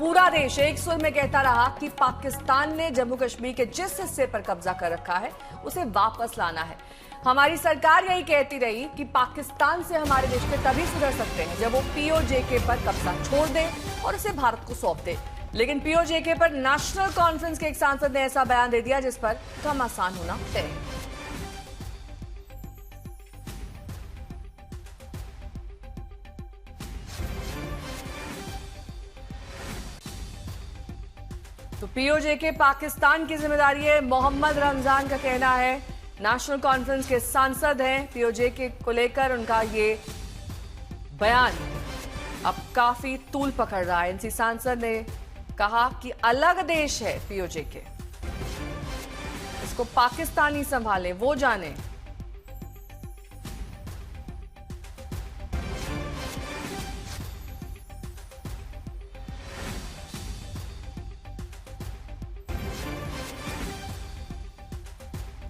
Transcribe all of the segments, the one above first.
पूरा देश एक सुर में कहता रहा कि पाकिस्तान ने जम्मू कश्मीर के जिस हिस्से पर कब्जा कर रखा है उसे वापस लाना है। हमारी सरकार यही कहती रही कि पाकिस्तान से हमारे रिश्ते तभी सुधर सकते हैं जब वो पीओजेके पर कब्जा छोड़ दे और उसे भारत को सौंप दे। लेकिन पीओजेके पर नेशनल कॉन्फ्रेंस के एक सांसद ने ऐसा बयान दे दिया जिस पर कम आसान होना तय है। तो पीओजेके पाकिस्तान की जिम्मेदारी है, मोहम्मद रमजान का कहना है। नेशनल कॉन्फ्रेंस के सांसद हैं, पीओजेके को लेकर उनका ये बयान अब काफी तूल पकड़ रहा है। एनसी सांसद ने कहा कि अलग देश है पीओजेके, इसको पाकिस्तानी संभाले, वो जाने।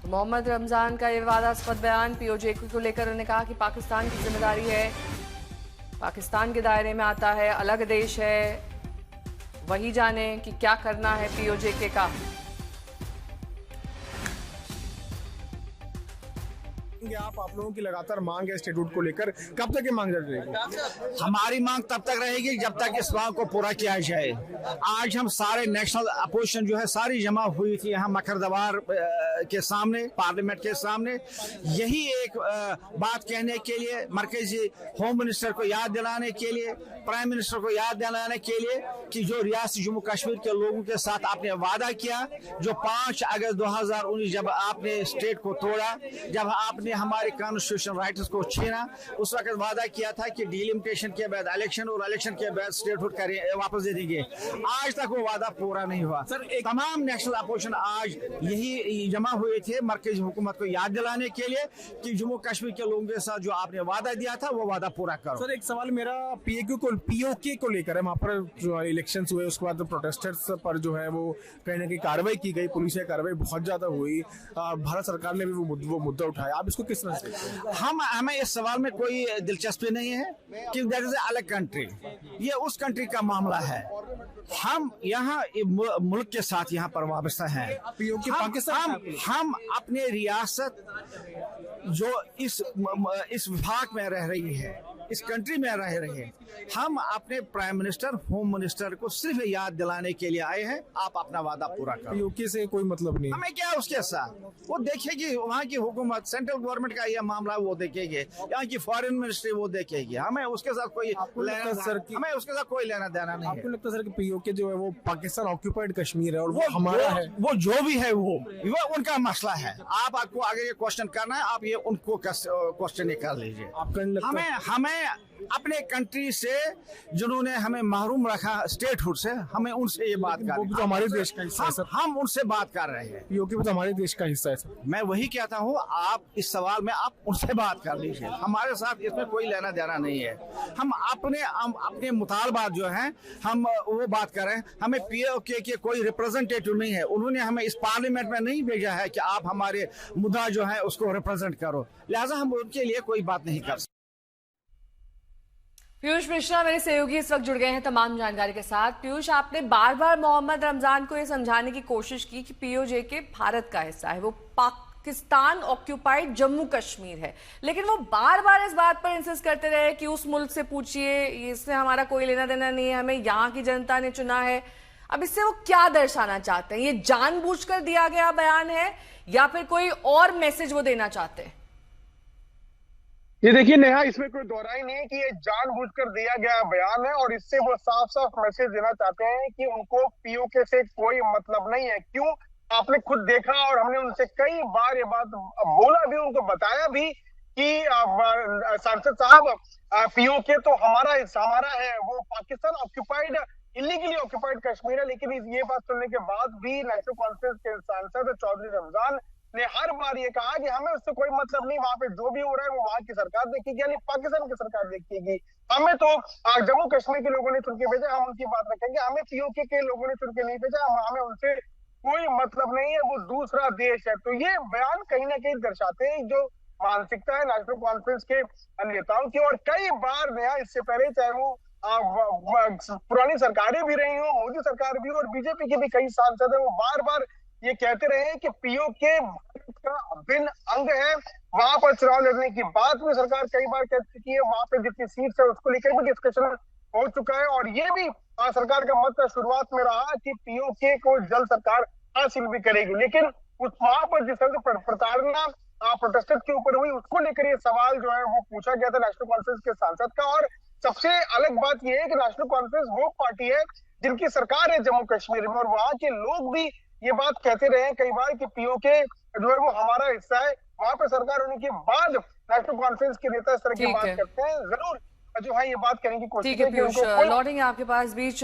मोहम्मद रमजान का ये विवादास्पद बयान पीओजेके को लेकर उन्होंने कहा कि पाकिस्तान की जिम्मेदारी है, पाकिस्तान के दायरे में आता है, अलग देश है, वही जाने कि क्या करना है पीओजेके का। आप लोगों की लगातार मांग है स्टेटूट को लेकर, कब तक ये मांग जारी रहेगी? हमारी मांग तब तक रहेगी जब तक इस मांग को पूरा किया जाए। आज हम सारे नेशनल अपोजिशन जो है सारी जमा हुई थी यहाँ मखरदवार के सामने, पार्लियामेंट के सामने, यही एक बात कहने के लिए, मरकजी होम मिनिस्टर को याद दिलाने के लिए, प्राइम मिनिस्टर को याद दिलाने के लिए कि जो रियासत जम्मू कश्मीर के लोगों के साथ आपने वादा किया, जो 5 अगस्त 2019 जब आपने स्टेट को तोड़ा, जब आपने हमारे कॉन्स्टिट्यूशन राइट्स को छीना, उस वक्त वादा किया था कि डिलिमिटेशन के बाद इलेक्शन और इलेक्शन के बाद स्टेटहुड वापस दे देंगे। आज तक वो वादा पूरा नहीं हुआ। सर, तमाम नेशनल अपोजिशन आज यही जमा हुए थे मरकजी हुकूमत को याद दिलाने के लिए कि जम्मू कश्मीर के लोगों के साथ जो आपने वादा दिया था वो वादा पूरा करो। सर, एक सवाल मेरा पीओके को लेकर है। वहाँ पर जो इलेक्शन हुए उसके बाद प्रोटेस्टर्स पर जो है वो कहीं ना कहीं कार्रवाई की गई, पुलिस कार्रवाई बहुत ज्यादा हुई, भारत सरकार ने भी वो मुद्दा उठाया। आप इसको किस तरह से? हमें इस सवाल में कोई दिलचस्पी नहीं है कि दैट इज अलग कंट्री, ये उस कंट्री का मामला है। हम यहाँ मुल्क के साथ यहाँ पर वाबस्ता हैं। हम अपने रियासत जो इस विभाग में रह रही है, इस कंट्री में रह रहे हैं, हम अपने प्राइम मिनिस्टर, होम मिनिस्टर को सिर्फ याद दिलाने के लिए आए हैं, आप अपना वादा पूरा करो। पीओके से कोई मतलब नहीं, हमें क्या उसके साथ, वो देखेगी वहाँ की हुकूमत, सेंट्रल गवर्नमेंट का यह मामला वो देखेगी, यहाँ की फॉरेन मिनिस्ट्री वो देखेगी। हमें उसके साथ कोई लेना देना नहीं। आपको लगता है सर कि पीओके जो है वो पाकिस्तान ऑक्यूपाइड कश्मीर है और वो हमारा है? वो जो भी है वो उनका मसला है। आपको आगे ये क्वेश्चन करना है, आप ये उनको क्वेश्चन कर लीजिए। हमें अपने कंट्री से जिन्होंने हमें महरूम रखा स्टेटहुड से, हमें उनसे ये बात कर, वो तो हमारे देश का हिस्सा है सर। हम उनसे बात कर रहे हैं। पीओके तो हमारे देश का हिस्सा है सर। मैं वही कहता हूँ, आप इस सवाल में आप उनसे बात कर लीजिए, हमारे साथ इसमें कोई लेना देना नहीं है। हम अपने मुतालबात जो है हम वो बात कर रहे हैं। हमें पीओके के कोई रिप्रेजेंटेटिव नहीं है, उन्होंने हमें इस पार्लियामेंट में नहीं भेजा है कि आप हमारे मुद्दा जो है उसको रिप्रेजेंट करो, लिहाजा हम उनके लिए कोई बात नहीं कर सकते। पीयूष मिश्रा मेरे सहयोगी इस वक्त जुड़ गए हैं तमाम जानकारी के साथ। पीयूष, आपने बार बार मोहम्मद रमजान को यह समझाने की कोशिश की कि पीओजेके भारत का हिस्सा है, वो पाकिस्तान ऑक्यूपाइड जम्मू कश्मीर है, लेकिन वो बार बार इस बात पर इंसिस्ट करते रहे कि उस मुल्क से पूछिए, इससे हमारा कोई लेना देना नहीं है, हमें यहाँ की जनता ने चुना है। अब इससे वो क्या दर्शाना चाहते हैं? ये जानबूझकर दिया गया बयान है या फिर कोई और मैसेज वो देना चाहते हैं? ये देखिए नेहा, इसमें कोई दोहराई नहीं है कि ये जानबूझकर दिया गया बयान है और इससे वो साफ साफ मैसेज देना चाहते हैं कि उनको पीओके से कोई मतलब नहीं है। क्यों? आपने खुद देखा और हमने उनसे कई बार ये बात बोला भी, उनको बताया भी कि सांसद साहब, पीओके तो हमारा है, वो Pakistan occupied, illegally occupied Kashmir है। लेकिन ये बात सुनने के बाद भी नेशनल कॉन्फ्रेंस के सांसद चौधरी रमजान ने हर बार ये कहा कि हमें उससे कोई मतलब नहीं, वहां पे जो भी हो रहा है वो वहां की सरकार देखेगी, यानी पाकिस्तान की सरकार देखेगी। हमें तो जम्मू कश्मीर के लोगों ने चुन के भेजा, हम उनकी बात रखेंगे। हमें पीओके के लोगों ने चुन के नहीं भेजा, हमें उनसे कोई मतलब नहीं है, वो दूसरा देश है। तो ये बयान कहीं ना कहीं दर्शाते हैं जो मानसिकता है नेशनल कॉन्फ्रेंस के नेताओं की। और कई बार नया इससे पहले चाहे वो पुरानी सरकारें भी रही हो, मोदी सरकार भी हो और बीजेपी के भी कई सांसद हैं, वो बार बार ये कहते रहे हैं कि पीओके भारत का अभिन्न अंग है। वहां पर चुनाव लड़ने की बात भी सरकार कई बार कह चुकी है, वहां पर जितनी सीट्स है उसको लेकर भी डिस्कशन हो चुका है और ये भी सरकार का मत शुरुआत में रहा कि पीओके को जल्द सरकार हासिल भी करेगी, लेकिन उस वहां पर जिस तरह से प्रताड़ना प्रोटेस्टेड के ऊपर हुई उसको लेकर ये सवाल जो है वो पूछा गया था नेशनल कॉन्फ्रेंस के सांसद का। और सबसे अलग बात यह है कि नेशनल कॉन्फ्रेंस वो पार्टी है जिनकी सरकार है जम्मू कश्मीर में और वहां के लोग भी ये बात कहते रहे कई बार कि पीओके जो है वो हमारा हिस्सा है। वहां पे सरकार होने के बाद नेशनल कॉन्फ्रेंस के नेता इस तरह की बात करते हैं, जरूर जो है ये बात करने की कोशिश ठीक है है कि पीयूष, उनको लौटेंगे आपके पास बीच